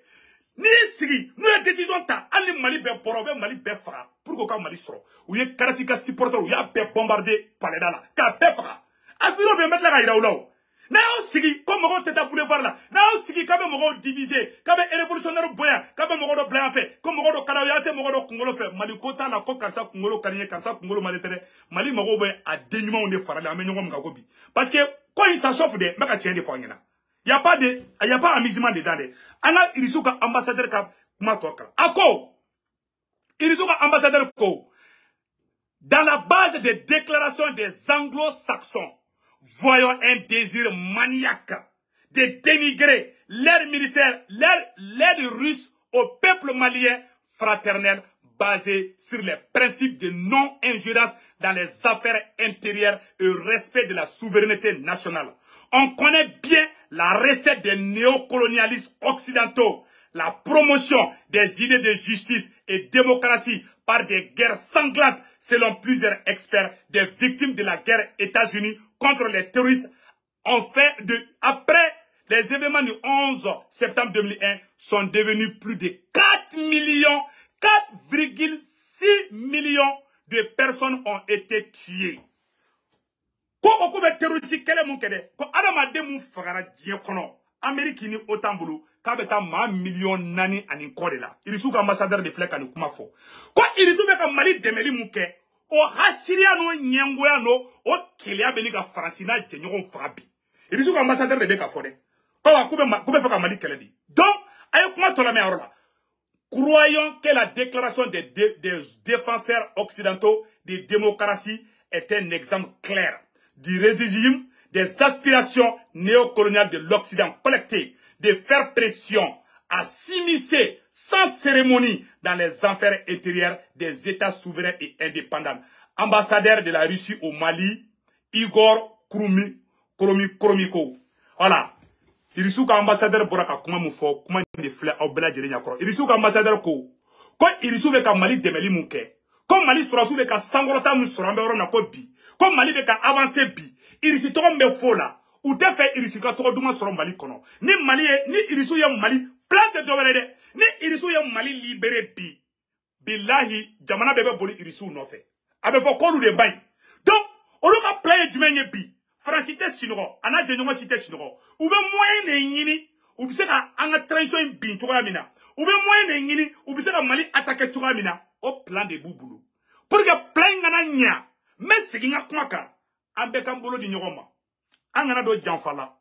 S1: Ni sigi, nous avons décision ta, allez Mali be porobe, Mali be fara, pour que Mali soro. Ou y'a Karafika supporter, ou y'a be bombardé par les dala, ka be fara. Afiro be mettre la gaïra ou là. Na on sigi, comme on t'a boulevard là. Na on sigi, comme on divisé, comme un révolutionnaire boya, comme on blanc fait, comme on karaoyate, on Congolo fait. Mali kota la coca, ça, Congolo carrière, ça, Congolo malitere. Mali marobe a dénuement on est farale, à menon gagobi. Parce que, quand il s'achoffe de, maka tient des fois, y a pas amusement dedans. Anga irisuka ambassadeur ka matoka. Ako irisuka ambassadeur ko. Dans la base des déclarations des anglo-saxons, voyons un désir maniaque de dénigrer l'aide militaire, l'aide russe au peuple malien fraternel basé sur les principes de non-ingérence dans les affaires intérieures et le respect de la souveraineté nationale. On connaît bien la recette des néocolonialistes occidentaux, la promotion des idées de justice et démocratie par des guerres sanglantes, selon plusieurs experts, des victimes de la guerre États-Unis contre les terroristes. Après les événements du 11 septembre 2001, sont devenus plus de 4,6 millions de personnes ont été tuées. Ko oko be terroriste kele mun kede ko adamade mun fagara diɲɛ kɔnɔ Amérique ni OTAN bolo k'a bɛ taa maa million 4 ani kɔ de la Irisu ka ambassadeur de filɛ ka nin kuma fɔ ko Irisu bɛ ka Mali dɛmɛli mun kɛ o hasiriya no ɲɛngoya no o keleya bɛ ni ka Faransi n'a jɛɲɔgɔn faga bi Irisu ka ambassadeur de bɛ ka fɔ dɛ ko bɛ fɛ ka Mali kɛlɛ di donc a ye kuma tɔ lamɛn yɔrɔ la. Croyons que la déclaration des défenseurs occidentaux de démocratie est un exemple clair du régime des aspirations néocoloniales de l'Occident collecté de faire pression à s'immiscer sans cérémonie dans les affaires intérieures des États souverains et indépendants. Ambassadeur de la Russie au Mali, Igor Kromiko. Voilà. Irisu ka ambassadeur bora ka kuma mu fɔ kuma de filɛ aw bɛɛ lajɛlen ɲɛkɔrɔ Irisu ka ambassadeur ko Irisu bɛ ka Mali dɛmɛli mun kɛ ko Mali sɔrɔsiw bɛ ka sankɔrɔta mun sɔrɔ an bɛ yɔrɔ na ko bi ko Mali bɛ ka avancer bi Irisi tɔgɔ min bɛ fɔ la u tɛ fɛ Irisi ka tɔgɔ duman sɔrɔ Mali kɔnɔ ni Irisu ye Mali plan tɛ dɔwɛrɛ dɛ ni Irisu ye Mali libéré bi bilahi jamana bɛɛ bɛ boli Irisiw nɔfɛ a bɛ fɔ k'olu de maɲi donc olu ka plan ye jumɛn ye bi Faransi tɛ sinɔgɔ a n'a jɛɲɔgɔn si tɛ sinɔgɔ u bɛ moyen de ɲini u bɛ se ka an ka transition in bin cogoya min na u bɛ moyen de ɲini u bɛ se ka Mali attaquer cogoya min na o plan de b'u bolo pour que plan in kana ɲa n bɛ segin n ka kuma kan an bɛɛ k'an bolo di ɲɔgɔn ma an kana don janfa la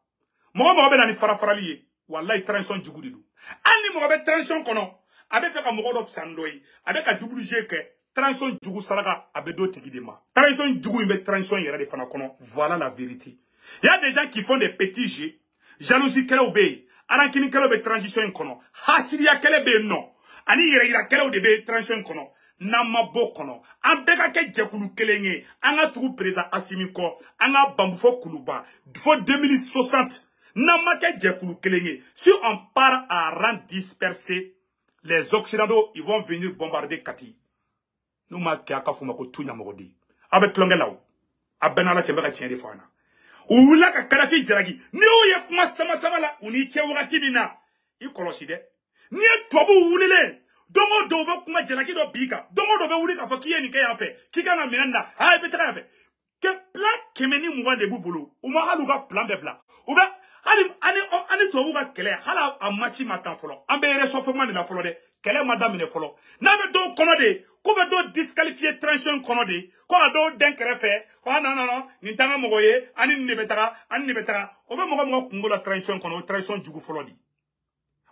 S1: mɔgɔ mɔgɔ bɛ na ni farafarali ye walayi transition jugu de don hali ni mɔgɔ bɛ transition kɔnɔ a bɛ fɛ ka mɔgɔ dɔ fisaya ni dɔ ye a bɛ ka double G kɛ transition jugu saraka a bɛ d'o tigi de ma transition jugu in bɛ transition yɛrɛ de fana kɔnɔ voilà la vérité il y a des gens qui font des petits jeux jalousie kɛlɛw bɛ yen arankini kɛlɛw bɛ transition in kɔnɔ hasiriya kɛlɛ bɛ yen nɔ ani yɛrɛyira kɛlɛw de bɛ transition in kɔnɔ n'an ma bɔ kɔnɔ an bɛɛ ka kɛ jɛkulu kelen ye an ka tugu président Assimi kɔ an ka banbu fɔ kuluba fo 2060 n'an ma kɛ jɛkulu kelen ye si on part à rang dispersé les occidentaux ils vont venir bombarder Kati n'u ma kɛ a ka fɔ ma ko tu ɲamɔgɔ de a bɛ tulonkɛ la o a bɛɛ n'Ala cɛ n bɛ ka tiɲɛ de fɔ an na u wulila ka Kadafi jalaki n'i y'o ye kuma sama la u n'i cɛ wagati min na i kɔlɔsi dɛ n'i ye tubabuw wulilen don o don u bɛ kuma jalaki dɔ b'i kan don o don u bɛ wuli k'a fɔ k'i ye nin kɛ yan fɛ k'i kan ka minɛn na a i bɛ taga yan fɛ que plan 120 de b'u bolo u ma hali u ka plan bɛɛ bila u bɛ ani tubabuw ka kɛlɛ hali a match ma tan fɔlɔ an bɛ réchauffement de la fɔlɔ dɛ kɛlɛ ma daminɛ fɔlɔ n'a bɛ dɔw kɔnɔ de ko bɛ dɔw disqualifier transition kɔnɔ de ko ka dɔw dɛn kɛrɛfɛ ko non nin t'an ka mɔgɔ ye ani nin de bɛ taga ani nin de bɛ taga o bɛ mɔgɔ kungo la transition kɔnɔ o transition jugu fɔlɔ de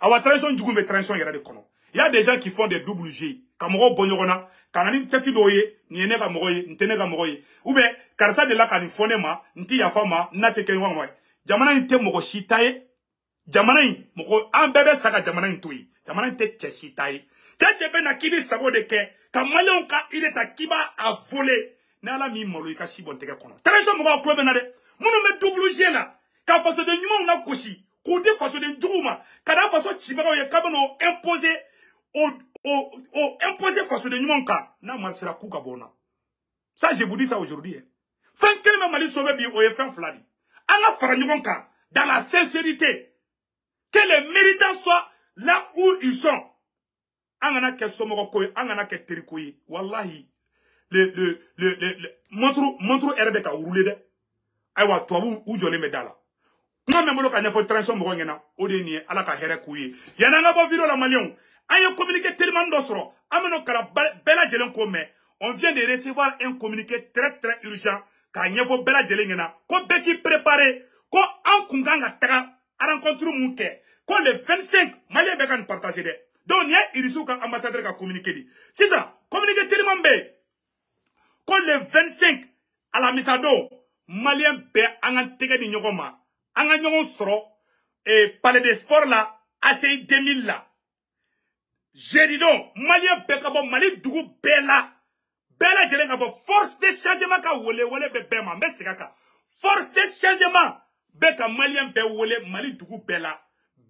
S1: awa transition jugu bɛ transition yɛrɛ de kɔnɔ il y a des gens qui font des double G ka mɔgɔw bɔ ɲɔgɔn na ka na ni tɛti dɔw ye nin ye ne ka mɔgɔ ye nin tɛ ne ka mɔgɔ ye ou bien karisa de la ka nin fɔ ne ma n tɛ yafa ma n'a tɛ kɛ ɲɔgɔn ma jamana in tɛ mɔgɔ si ta ye jamana in mɔgɔ an bɛɛ bɛ sa ka jamana in to yen jamana in tɛ cɛ si ta ye cɛ bɛ na k'i bɛ sago de kɛ ka maliyɛnw ka idée ta k'i b'a voler ni Ala m'i malo i ka si bɔn tɛgɛ kɔnɔ transition mɔgɔw tulo bɛ na dɛ minnu bɛ double G la ka fasoden ɲumanw la gosi k'u di fasoden juguw ma ka da faso cibagaw ye k'a bɛ n'o imposer imposer fasoden ɲumanw kan n'a marchera k'u ka bɔ o na ça je vous dis ça aujourd'hui fɛn kelen bɛ Mali sauver bi o ye fɛn fila de an ka fara ɲɔgɔn kan dans la sincérité que les méritants soient là où ils sont, angana ke somoko koy, angana ke terikoy, wallahi, montre RB ka roulé de. Aywa, toi, où jolé medala. Moi, même le canard faut transition morongena, au dernier, à la carrière couillé. Y'en a pas vu la malion. Ayo communiqué tellement d'osro. Ameno kara bella jelen comme. On vient de recevoir un communiqué très très urgent. Car n'y a pas bella jelengena. Ko beki préparé. Ko en kunganga taga. A rencontré mouke. Ko le 25, malien bekan partagé de. Donc, n'y a irisu ka ambassadeur ka communiqué di. C'est ça. Communiqué tellement bé. Ko le 25, à la misado, malien be angan tege di nyogoma. Anga ñongo soro palais des sports là ACI 2000 là j'ai donc malien bekabo mali dugu bela jelen ka bo force de changement ka wole be bema mbe sigaka force de changement beka malien be wole mali dugu bela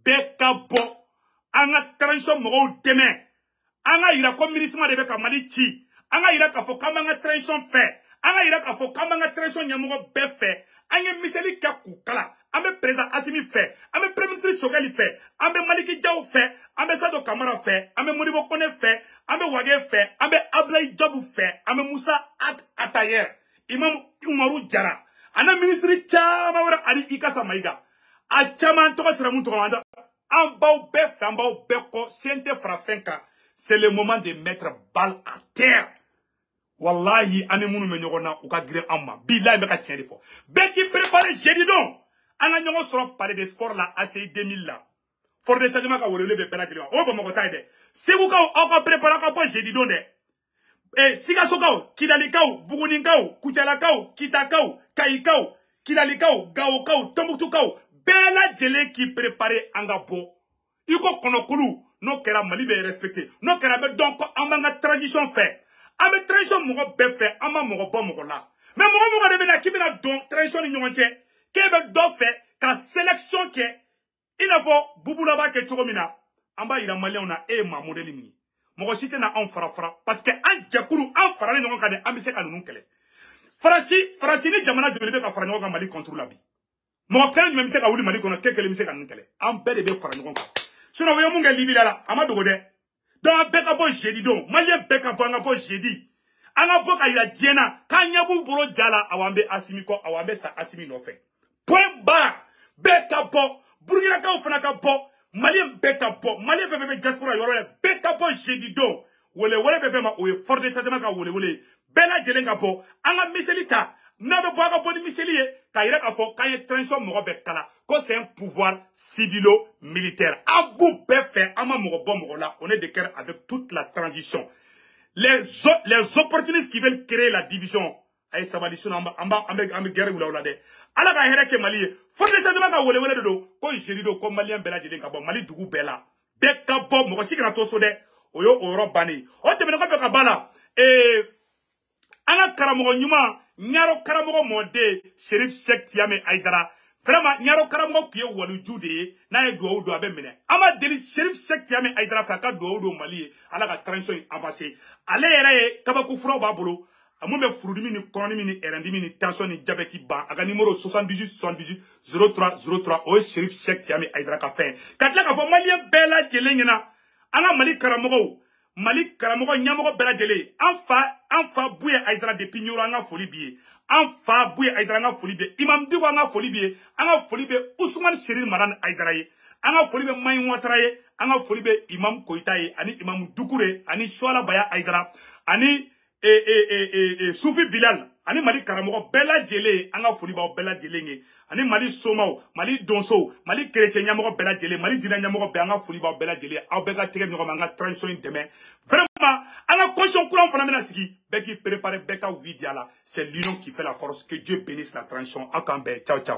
S1: bekabo anga transition mo demain anga ira comme ministre de beka mali chi anga ira ka fo kama nga transition fait anga ira ka fo kama nga transition nyamugo be fait anga miseli ka kukala ambe président Assimi fait, ambe premier ministre Sogeli fait, ambe Maliki Diaw fait, ambe Sado Kamara fait, ambe Modibo Kone fait, ambe Wage fait, ambe Ablaye Diop fait, ambe Moussa Atayer, Imam Umaru Diarra, ana ministre chama wara ali Ikasa Maïga, a chama toka siramu toka manda, ambao bef, ambao beko, siente frafenka, c'est le moment de mettre balle à terre. Wallahi, ane munu menyogona, uka gire amma, billahi meka tiens de fo. Beki préparé, j'ai dit donc. Anga nyongo soro parler des sports là ACI 2000 là for de sagement ka wolele be bela kili o ba moko taide sebu ka o ka prepara ka po jeudi don de siga so ka kidali ka buguni ka kuchala ka kita ka kai ka kidali ka gawo ka tombuktu ka bela jele qui préparer anga po iko konokulu no kera mali be respecté no kera be donc amanga tradition fait ame tradition mo be fait ama mo bo mo la mais mo de be na kibina don tradition ni nyonche Québec doit faire qu'à sélection qui est, il a faut Bouboulaba qui est Choromina, en bas il a malé on a ma modèle mini. Mon chite na en fara parce que un jakuru en fara les non kade amise ka non kele. Farasi ni jamana de be ka fara non mali contre la bi. Mon kan même se ka wuli mali kono kekele mise ka non kele. En bel be fara non ka. Sinon voyons mon gars libi là, amado gode. Donc beka bo jeudi donc, malien beka bo nga bo jeudi. Anga bo ka ila jena, kanya bu boro jala awambe Assimi ko awambe sa Assimi no fait. Point barre. Beka bo. Burkina Faso fanaka bo. Malien beka bo. Malien bebe diaspora yoro. Beka bo jeudi do. Wole bebe ma oye fort de changement ka wole. Bela jelenga bo. Anga miselita. Nabe bo aga bo di miseliye. Ka ira ka fo. Ka ye transition mo be kala. Ko c'est un pouvoir civilo-militaire. Abou befe. Ama mo bo mo la. On est de cœur avec toute la transition. Les opportunistes qui veulent créer la division. Ay sabali suna ambe guerre wula de ala ka here ke mali faut de changement ka wole de do ko jerido ko malien bela jeden ka bo mali dugu bela be ka bo mo sikira to so de oyo oro bani o te me ko be ka bala ana karamo nyuma nyaro karamo mode Sheriff Cheikh Tiame Aidara vraiment nyaro karamo ki e wolu jude na e do abe mene ama deli Sheriff Cheikh Tiame Aidara fa ka do mali ala ka transition avancé ale yere kabaku furo ba bolo Amoube Froudimi ni Konimi ni Erendimi ni tension ni diabète ban aga numéro 78 03 03 o Sheriff Cheikh Tiame Aidara ka fin katla ka fo malien bela jelengena anga mali karamogo nyamogo bela jele enfa bouye Aidara depuis nyoro anga foli biye enfa bouye Aidara anga foli biye imam digo anga foli biye Ousmane Chérif Maran Aidara ye anga foli biye Maï Ouattara ye anga foli biye imam Koita ye ani imam Doukouré ani Shoala Baya Aidara ani Soufi Bilal, ani Mali Karamogo, Bella Djele, anga Foliba, Bella Djele, ani Mali Somao, Mali Donso, Mali Chrétien Yamogo, Bella Djele, Mali Dina Yamogo, Banga Foliba, Bella Djele, Aubega Tigre, Manga transition demain. Vraiment, anga conscience courant Fanamena Sigi, Beki préparé Beka Widiala, c'est l'union qui fait la force, que Dieu bénisse la transition. Akambe, ciao ciao.